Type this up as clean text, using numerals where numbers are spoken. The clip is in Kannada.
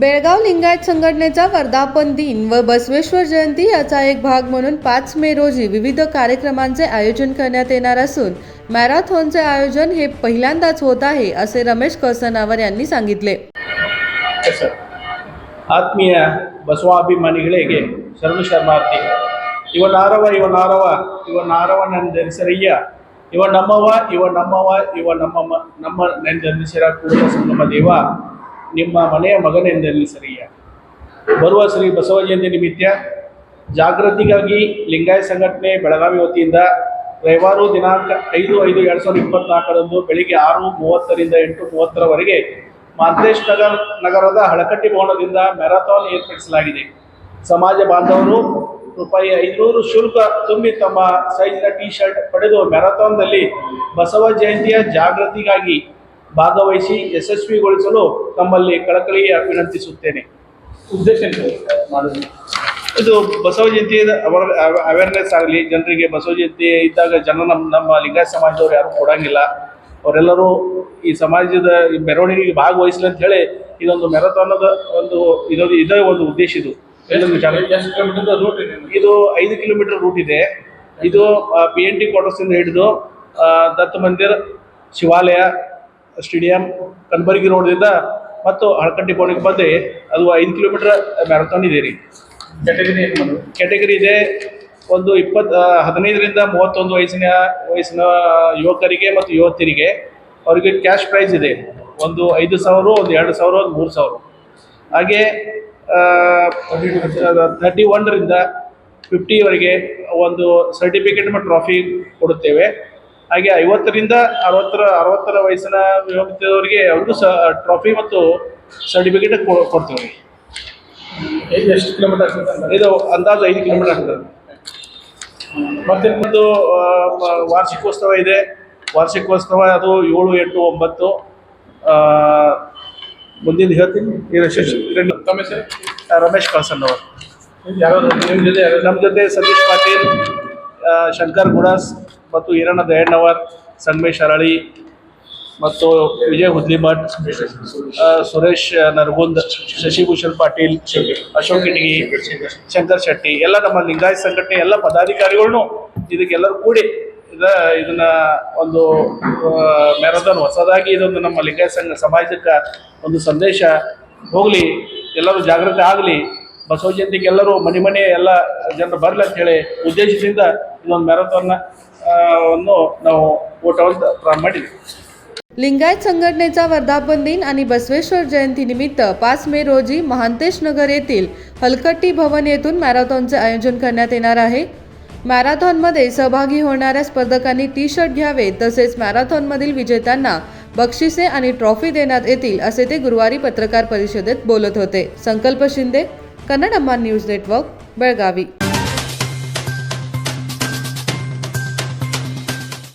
बेळगाव लिंगायत संघटनेचा वर्धापन दिन व बसवेश्वर जयंती याचा एक भाग म्हणून 5 मे रोजी विविध कार्यक्रमांचे आयोजन करण्यात येणार असून मॅरेथॉनचे आयोजन हे पहिल्यांदाच होत आहे असे रमेश कसनावर यांनी सांगितले. ಆತ್ಮೀಯ ಬಸವಾಭಿಮಾನಿಗಳಿಗೆ ಶರಣು ಶರಣಾರ್ಥಿ. ಇವ ನಾರವ ನೆಂದೆನಿಸರಯ್ಯ, ಇವ ನಮ್ಮ ನೆಂದೆನಿಸಿರ ಕೂಡಲ ಸಂಗಮ ದೇವ, ನಿಮ್ಮ ಮನೆಯ ಮಗನೆಂದೆನಿಸರಯ್ಯ. ಬರುವ ಶ್ರೀ ಬಸವ ಜಯಂತಿ ನಿಮಿತ್ತ ಜಾಗೃತಿಗಾಗಿ ಲಿಂಗಾಯತ ಸಂಘಟನೆ ಬೆಳಗಾವಿ ವತಿಯಿಂದ ರವಿವಾರ ದಿನಾಂಕ 5/5/2024 ಬೆಳಿಗ್ಗೆ 6:30ರಿಂದ 8:30ರವರೆಗೆ ಮಾಂತೇಶ್ ನಗರದ ಹಳಕಟ್ಟಿ ಭವನದಿಂದ ಮ್ಯಾರಥಾನ್ ಏರ್ಪಡಿಸಲಾಗಿದೆ. ಸಮಾಜ ಬಾಂಧವರು ₹500 ಶುಲ್ಕ ತುಂಬಿ ತಮ್ಮ ಸೈಜ್ನ ಟಿ ಶರ್ಟ್ ಪಡೆದು ಮ್ಯಾರಥಾನ್ನಲ್ಲಿ ಬಸವ ಜಯಂತಿಯ ಜಾಗೃತಿಗಾಗಿ ಭಾಗವಹಿಸಿ ಯಶಸ್ವಿಗೊಳಿಸಲು ತಮ್ಮಲ್ಲಿ ಕಳಕಳಿಯ ವಿನಂತಿಸುತ್ತೇನೆ. ಉದ್ದೇಶ ಇದು ಬಸವ ಜಯಂತಿ ಅವೇರ್ನೆಸ್ ಆಗಲಿ, ಜನರಿಗೆ ಬಸವ ಜಯಂತಿ ಇದ್ದಾಗ ನಮ್ಮ ಲಿಂಗಾಯತ ಸಮಾಜದವ್ರು ಯಾರು ಕೊಡಂಗಿಲ್ಲ, ಅವರೆಲ್ಲರೂ ಈ ಸಮಾಜದ ಮೆರವಣಿಗೆಗೆ ಭಾಗವಹಿಸಲಿ ಅಂತ ಹೇಳಿ ಇದೊಂದು ಮ್ಯಾರಥಾನದ ಇದೇ ಒಂದು ಉದ್ದೇಶ. ಇದು 5 ಕಿಲೋಮೀಟರ್ ರೂಟ್ ಇದೆ. ಇದು PNT ಕ್ವಾರ್ಟರ್ಸಿಂದ ಹಿಡಿದು ದತ್ತ ಮಂದಿರ್, ಶಿವಾಲಯ, ಸ್ಟೇಡಿಯಂ, ಕನಬರಗಿ ರೋಡ್ದಿಂದ ಮತ್ತು ಹಳಕಟ್ಟಿ ಭವನಕ್ಕೆ ಬಂದು ಅದು 5 ಕಿಲೋಮೀಟರ್ ಮ್ಯಾರಥಾನ್ ಇದೆ ರೀ. ಕ್ಯಾಟಗರಿ ಇದೆ. ಒಂದು 15ರಿಂದ 31 ವಯಸ್ಸಿನ ಯುವಕರಿಗೆ ಮತ್ತು ಯುವತಿಯರಿಗೆ ಅವರಿಗೆ ಕ್ಯಾಶ್ ಪ್ರೈಸ್ ಇದೆ. ಒಂದು 5,000, ಒಂದು 2,000, ಒಂದು 3,000. ಹಾಗೆ 31ರಿಂದ 50ವರೆಗೆ ಒಂದು ಸರ್ಟಿಫಿಕೇಟ್ ಮತ್ತು ಟ್ರಾಫಿ ಕೊಡುತ್ತೇವೆ. ಹಾಗೆ 50ರಿಂದ 60ರ ವಯಸ್ಸಿನ ಯುವತಿಯವರಿಗೆ ಅವ್ರಿಗೂ ಟ್ರಾಫಿ ಮತ್ತು ಸರ್ಟಿಫಿಕೇಟ್ ಕೊಡ್ತೇವೆ. ಎಷ್ಟು ಕಿಲೋಮೀಟರ್ ಆಗ್ತದೆ? ಇದು ಅಂದಾಜು 5 ಕಿಲೋಮೀಟರ್ ಆಗ್ತದೆ. ಮತ್ತೆ ಒಂದು ವಾರ್ಷಿಕೋತ್ಸವ ಇದೆ. ವಾರ್ಷಿಕೋತ್ಸವ ಅದು 7, 8, 9 ಮುಂದಿನ ಹೇಳ್ತೀನಿ. ರಮೇಶ್ ಕಳ್ಸನ್ ಅವರು. ನಮ್ಮ ಜೊತೆ ಸತೀಶ್ ಪಾಟೀಲ್, ಶಂಕರ್ ಗುಡಾಸ್ ಮತ್ತು ಈರಣ್ಣ ದಯಣ್ಣವರ್, ಸಂಗಮೇಶ್ ಅರಳಿ ಮತ್ತು ವಿಜಯ್ ಹುದ್ಲಿಮಠ್, ಸುರೇಶ್ ನರಗುಂದ್, ಶಶಿಭೂಷಣ್ ಪಾಟೀಲ್, ಅಶೋಕ್ ಇಟಗಿ, ಶಂಕರ್ ಶೆಟ್ಟಿ, ಎಲ್ಲ ನಮ್ಮ ಲಿಂಗಾಯತ ಸಂಘಟನೆ ಎಲ್ಲ ಪದಾಧಿಕಾರಿಗಳನ್ನು ಇದಕ್ಕೆಲ್ಲರೂ ಕೂಡಿ ಇದನ್ನ ಒಂದು ಮ್ಯಾರಥಾನ್ ಹೊಸದಾಗಿ ಇದೊಂದು ನಮ್ಮ ಲಿಂಗಾಯತ ಸಮಾಜಕ್ಕೆ ಒಂದು ಸಂದೇಶ ಹೋಗಲಿ, ಎಲ್ಲರೂ ಜಾಗೃತಿ ಆಗಲಿ, ಬಸವ ಜಯಂತಿಗೆ ಎಲ್ಲರೂ ಮನೆ ಎಲ್ಲ ಜನರು ಬರಲಿ ಅಂತೇಳಿ ಉದ್ದೇಶದಿಂದ ಇದೊಂದು ಮ್ಯಾರಥಾನ್ ನಾವು ಓಟವನ್ನು ಪ್ರಾರಂಭ ಮಾಡಿದ್ವಿ. लिंगायत संघटनेचा वर्धापन दिन आणि बसवेश्वर जयंतीनिमित्त 5 मे रोजी महांतेश नगर येथील हलकट्टी भवन येथून मॅरेथॉनचे आयोजन करण्यात येणार आहे. मॅरेथॉनमध्ये सहभागी होणाऱ्या स्पर्धकांनी टी शर्ट घ्यावे, तसेच मॅरेथॉनमधील विजेत्यांना बक्षिसे आणि ट्रॉफी देण्यात येतील असे ते गुरुवारी पत्रकार परिषदेत बोलत होते. संकल्प शिंदे, कन्नड अम्मा न्यूज नेटवर्क, बेळगावी.